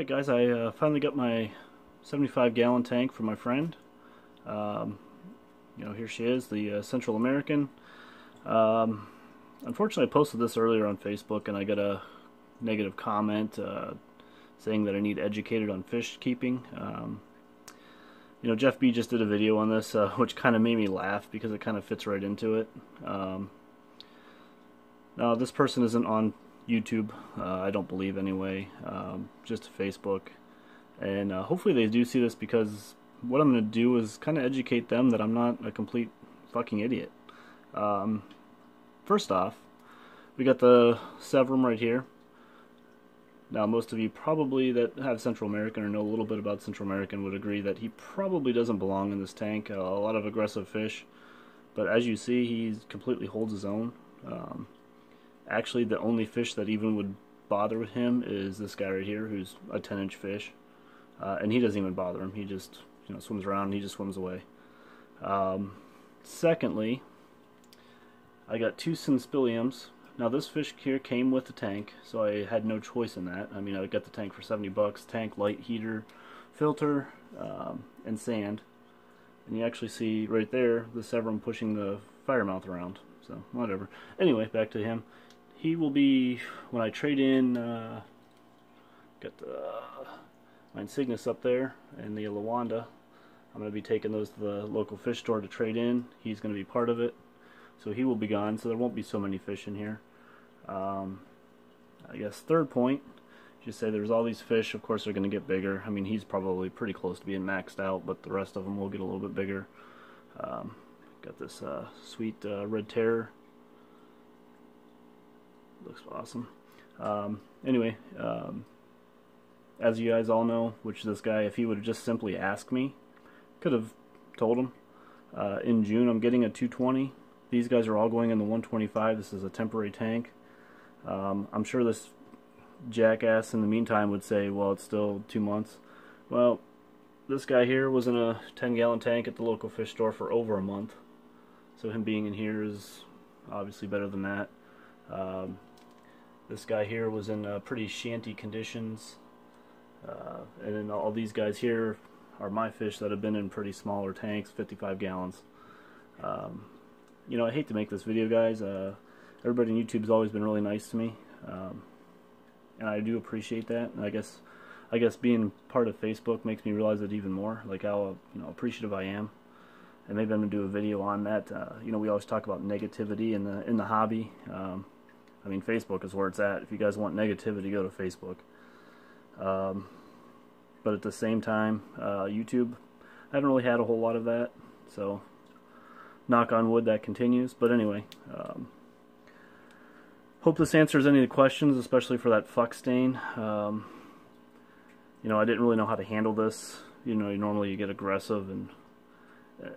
Guys, I finally got my 75-gallon tank from my friend. Um, here she is, the Central American. Unfortunately, I posted this earlier on Facebook, and I got a negative comment saying that I need educated on fish keeping. Jeff B just did a video on this, which kind of made me laugh because it kind of fits right into it. Now, this person isn't on YouTube, I don't believe anyway, just Facebook, and hopefully they do see this, because what I'm going to do is kind of educate them that I'm not a complete fucking idiot. First off, we got the Severum right here. Now, most of you probably that have Central American or know a little bit about Central American would agree that he probably doesn't belong in this tank. A lot of aggressive fish, but as you see, he completely holds his own. Actually, the only fish that even would bother with him is this guy right here, who's a 10-inch fish, and he doesn't even bother him. He just swims around and he just swims away. Secondly, I got two Synspiliums. Now, this fish here came with the tank, so I had no choice in that. I mean, I got the tank for 70 bucks, tank, light, heater, filter, and sand. And you actually see right there the Severum pushing the fire mouth around, so whatever. Anyway, back to him. He will be, when I trade in, got my Insignis up there and the Lawanda. I'm going to be taking those to the local fish store to trade in. He's going to be part of it, so he will be gone, so there won't be so many fish in here. I guess third point, just say there's all these fish, of course they're going to get bigger. I mean, he's probably pretty close to being maxed out, but the rest of them will get a little bit bigger. Got this sweet red terror. Looks awesome. Anyway, as you guys all know, which this guy, if he would have just simply asked me, could have told him. In June, I'm getting a 220. These guys are all going in the 125. This is a temporary tank. I'm sure this jackass in the meantime would say, well, it's still 2 months. Well, this guy here was in a 10-gallon tank at the local fish store for over a month. So him being in here is obviously better than that. This guy here was in pretty shanty conditions. And then all these guys here are my fish that have been in pretty smaller tanks, 55 gallons. I hate to make this video, guys. Everybody on YouTube's always been really nice to me, and I do appreciate that. And I guess being part of Facebook makes me realize it even more, like how appreciative I am. And maybe I'm gonna do a video on that. We always talk about negativity in the hobby. I mean, Facebook is where it's at. If you guys want negativity, go to Facebook. But at the same time, YouTube, I haven't really had a whole lot of that, so knock on wood that continues. But anyway, hope this answers any of the questions, especially for that fuck stain. I didn't really know how to handle this. Normally you get aggressive, and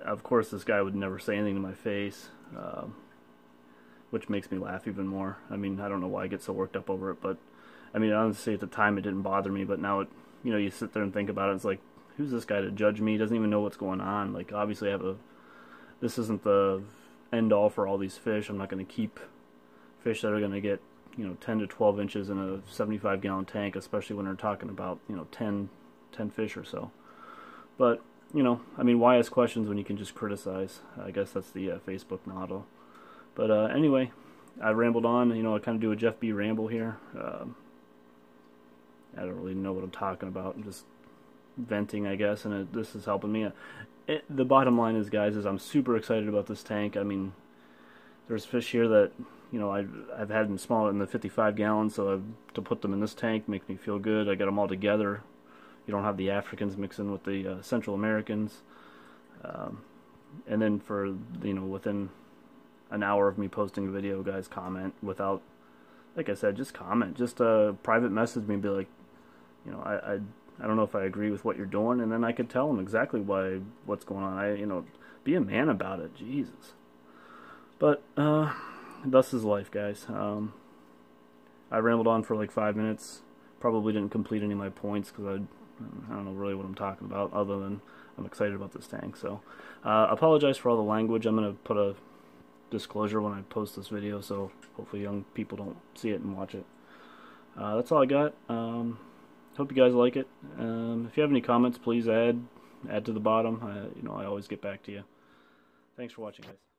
of course this guy would never say anything to my face, which makes me laugh even more. I mean, I don't know why I get so worked up over it, but I mean, honestly, at the time it didn't bother me, but now you sit there and think about it, it's like, who's this guy to judge me? He doesn't even know what's going on. Like, obviously this isn't the end all for all these fish. I'm not going to keep fish that are going to get 10 to 12 inches in a 75-gallon tank, especially when they're talking about 10 fish or so. But I mean, why ask questions when you can just criticize? I guess that's the Facebook motto. But anyway, I rambled on. I kind of do a Jeff B ramble here. I don't really know what I'm talking about. I'm just venting, I guess, and this is helping me. The bottom line is, guys, I'm super excited about this tank. I mean, there's fish here that I've had them smaller than the 55 gallons, so to put them in this tank makes me feel good. I got them all together. You don't have the Africans mixing with the Central Americans. And then for within an hour of me posting a video, guys, comment without, like I said, just comment, just private message me and be like, I don't know if I agree with what you're doing, and then I could tell them exactly what's going on. Be a man about it, Jesus. But thus is life, guys. I rambled on for like 5 minutes. Probably didn't complete any of my points because I don't know really what I'm talking about, other than I'm excited about this tank. So apologize for all the language. I'm gonna put a disclosure when I post this video, so hopefully young people don't see it and watch it. That's all I got. hope you guys like it. If you have any comments, please add to the bottom. I always get back to you. Thanks for watching, guys.